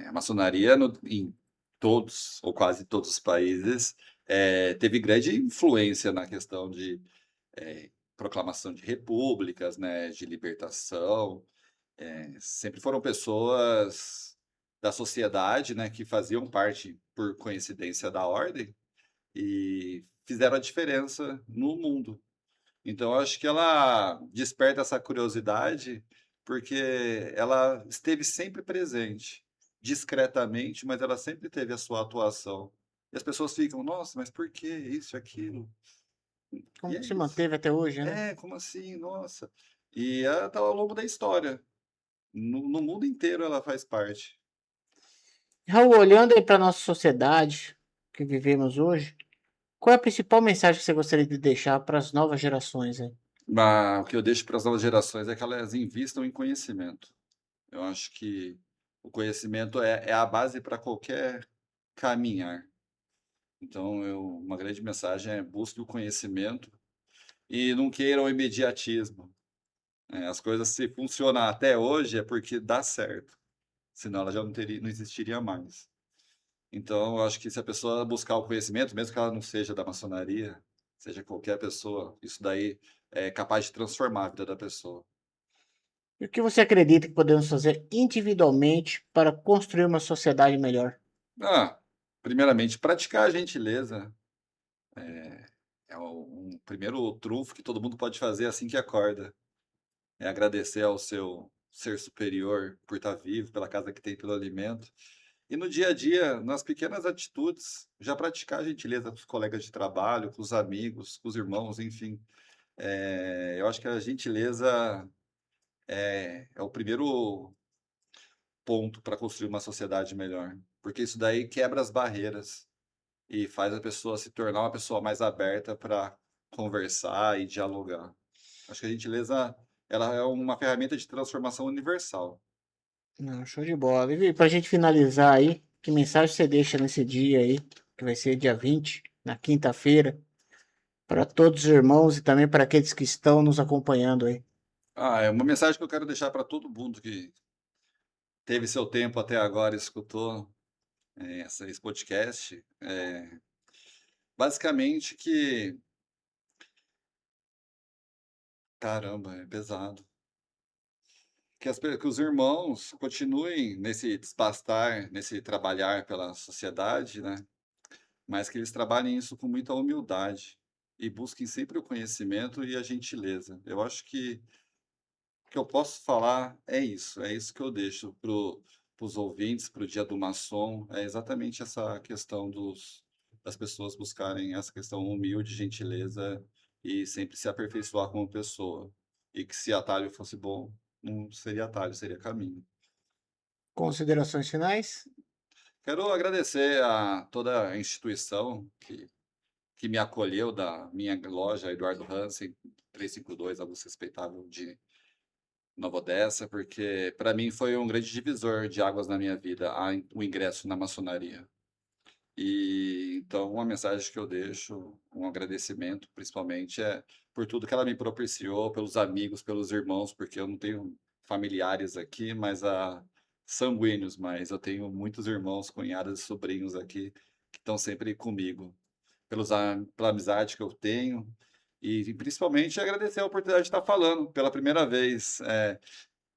[SPEAKER 3] A maçonaria em todos ou quase todos os países teve grande influência na questão de proclamação de repúblicas, né, de libertação. Sempre foram pessoas da sociedade, né, que faziam parte, por coincidência, da ordem e fizeram a diferença no mundo. Então, eu acho que ela desperta essa curiosidade, porque ela esteve sempre presente, discretamente, mas ela sempre teve a sua atuação. E as pessoas ficam: "Nossa, mas por que isso, aquilo?" E
[SPEAKER 2] Como
[SPEAKER 3] é
[SPEAKER 2] que se
[SPEAKER 3] isso.
[SPEAKER 2] manteve até hoje, né?
[SPEAKER 3] Como assim? Nossa. E ela tá ao longo da história. No mundo inteiro ela faz parte.
[SPEAKER 2] Raul, olhando aí para nossa sociedade que vivemos hoje, qual é a principal mensagem que você gostaria de deixar para as novas gerações aí?
[SPEAKER 3] Mas o que eu deixo para as novas gerações é que elas invistam em conhecimento. Eu acho que o conhecimento é a base para qualquer caminhar. Então, uma grande mensagem é busque o conhecimento e não queira o imediatismo. As coisas, se funcionam até hoje, é porque dá certo. Senão ela já não existiria mais. Então, eu acho que se a pessoa buscar o conhecimento, mesmo que ela não seja da maçonaria, seja qualquer pessoa, isso daí é capaz de transformar a vida da pessoa.
[SPEAKER 2] E o que você acredita que podemos fazer individualmente para construir uma sociedade melhor?
[SPEAKER 3] Ah, primeiramente, praticar a gentileza. Um primeiro trunfo que todo mundo pode fazer assim que acorda. É agradecer ao seu ser superior por estar vivo, pela casa que tem, pelo alimento. E no dia a dia, nas pequenas atitudes, já praticar a gentileza com os colegas de trabalho, com os amigos, com os irmãos, enfim. Eu acho que a gentileza é o primeiro ponto para construir uma sociedade melhor, porque isso daí quebra as barreiras e faz a pessoa se tornar uma pessoa mais aberta para conversar e dialogar. Acho que a gentileza, ela é uma ferramenta de transformação universal.
[SPEAKER 2] Não, show de bola. E para a gente finalizar aí, que mensagem você deixa nesse dia aí, que vai ser dia 20, na quinta-feira, para todos os irmãos e também para aqueles que estão nos acompanhando aí?
[SPEAKER 3] É uma mensagem que eu quero deixar para todo mundo que teve seu tempo até agora e escutou esse podcast. Basicamente que, caramba, é pesado. Que os irmãos continuem nesse desbastar, nesse trabalhar pela sociedade, né? Mas que eles trabalhem isso com muita humildade e busquem sempre o conhecimento e a gentileza. Eu acho que o que eu posso falar é isso que eu deixo os ouvintes, para o Dia do Maçom, é exatamente essa questão das pessoas buscarem essa questão humilde, gentileza e sempre se aperfeiçoar como pessoa. E que se atalho fosse bom, não seria atalho, seria caminho.
[SPEAKER 2] Considerações finais?
[SPEAKER 3] Quero agradecer a toda a instituição que me acolheu, da minha loja Eduardo Hansen, 352, a Luz Respeitável de Nova Odessa, porque para mim foi um grande divisor de águas na minha vida, o ingresso na maçonaria. E então uma mensagem que eu deixo, um agradecimento principalmente, é por tudo que ela me propiciou, pelos amigos, pelos irmãos, porque eu não tenho familiares aqui, sanguíneos, mas eu tenho muitos irmãos, cunhadas e sobrinhos aqui que estão sempre comigo, pela amizade que eu tenho, e principalmente agradecer a oportunidade de estar falando pela primeira vez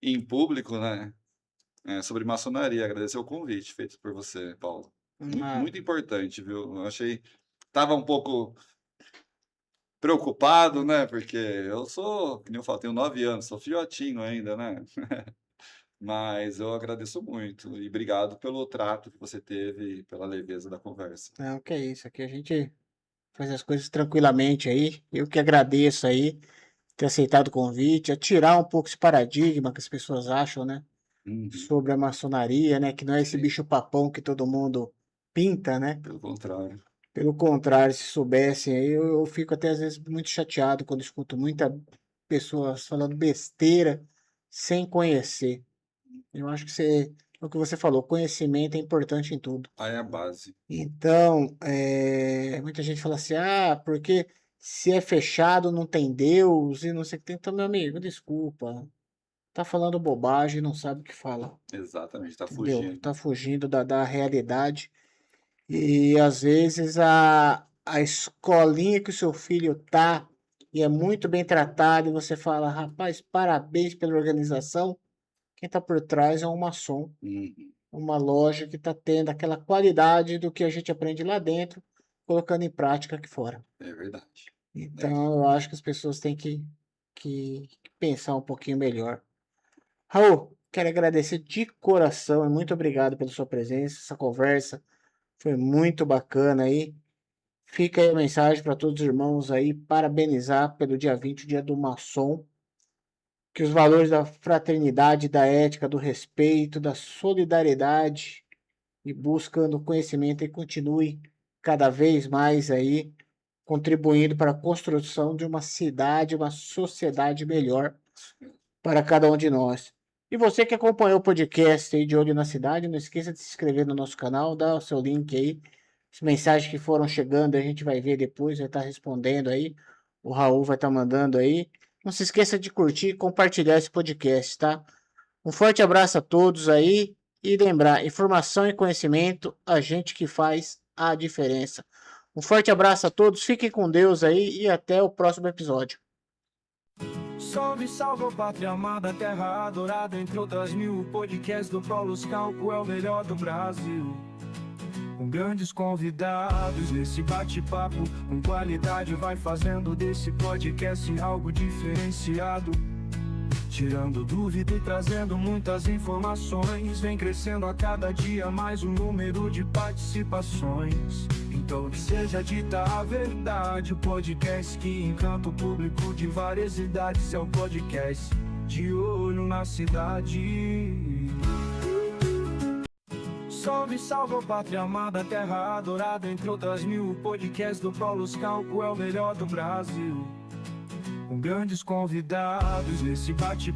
[SPEAKER 3] em público, né, sobre maçonaria. Agradecer o convite feito por você, Paulo. Muito,
[SPEAKER 2] Ah,
[SPEAKER 3] muito importante, viu? Eu achei. Tava um pouco preocupado, né? Porque eu sou, que nem eu falo, tenho 9 anos, sou filhotinho ainda, né? Mas eu agradeço muito e obrigado pelo trato que você teve e pela leveza da conversa.
[SPEAKER 2] não, que é isso. Aqui a gente faz as coisas tranquilamente aí. Eu que agradeço aí ter aceitado o convite, a tirar um pouco esse paradigma que as pessoas acham, né?
[SPEAKER 3] Uhum,
[SPEAKER 2] Sobre a maçonaria, né? Que não é esse
[SPEAKER 3] sim,
[SPEAKER 2] bicho-papão que todo mundo pinta, né?
[SPEAKER 3] pelo contrário.
[SPEAKER 2] Pelo contrário, se soubessem aí, eu fico até às vezes muito chateado quando escuto muita pessoas falando besteira sem conhecer. Eu acho que é o que você falou, conhecimento é importante em tudo.
[SPEAKER 3] Aí é a base.
[SPEAKER 2] Então, muita gente fala assim, porque se é fechado não tem Deus e não sei o que tem. Então, meu amigo, desculpa, tá falando bobagem, não sabe o que fala,
[SPEAKER 3] Exatamente, tá
[SPEAKER 2] entendeu?
[SPEAKER 3] fugindo.
[SPEAKER 2] Tá fugindo da realidade. E às vezes a escolinha que o seu filho tá e é muito bem tratado, e você fala, rapaz, parabéns pela organização. Quem tá por trás é um maçom,
[SPEAKER 3] Uhum,
[SPEAKER 2] uma loja que está tendo aquela qualidade do que a gente aprende lá dentro, colocando em prática aqui fora.
[SPEAKER 3] é verdade. É isso.
[SPEAKER 2] Então, eu acho que as pessoas têm que pensar um pouquinho melhor. Raul, quero agradecer de coração e muito obrigado pela sua presença. Essa conversa foi muito bacana aí. Fica aí a mensagem para todos os irmãos aí, parabenizar pelo dia 20, o dia do maçom. Que os valores da fraternidade, da ética, do respeito, da solidariedade e buscando conhecimento e continue cada vez mais aí contribuindo para a construção de uma cidade, uma sociedade melhor para cada um de nós. E você que acompanhou o podcast aí de Olho na Cidade, não esqueça de se inscrever no nosso canal, dá o seu link aí. As mensagens que foram chegando a gente vai ver depois, vai estar respondendo aí. O Raul vai estar mandando aí. Não se esqueça de curtir e compartilhar esse podcast, tá? Um forte abraço a todos aí e lembrar, informação e conhecimento, a gente que faz a diferença. Um forte abraço a todos, fiquem com Deus aí e até o próximo episódio.
[SPEAKER 1] Salve, salve, pátria amada, terra adorada, entre outras mil. O podcast do Prolus Calco é o melhor do Brasil. Com grandes convidados nesse bate-papo, com qualidade vai fazendo desse podcast algo diferenciado. Tirando dúvida e trazendo muitas informações, vem crescendo a cada dia mais o número de participações. Então que seja dita a verdade, o podcast que encanta o público de várias idades é o podcast de Olho na Cidade. Salve, salve, pátria amada, terra adorada, entre outras mil. O podcast do Prolus Calco é o melhor do Brasil. Com grandes convidados nesse bate-papo.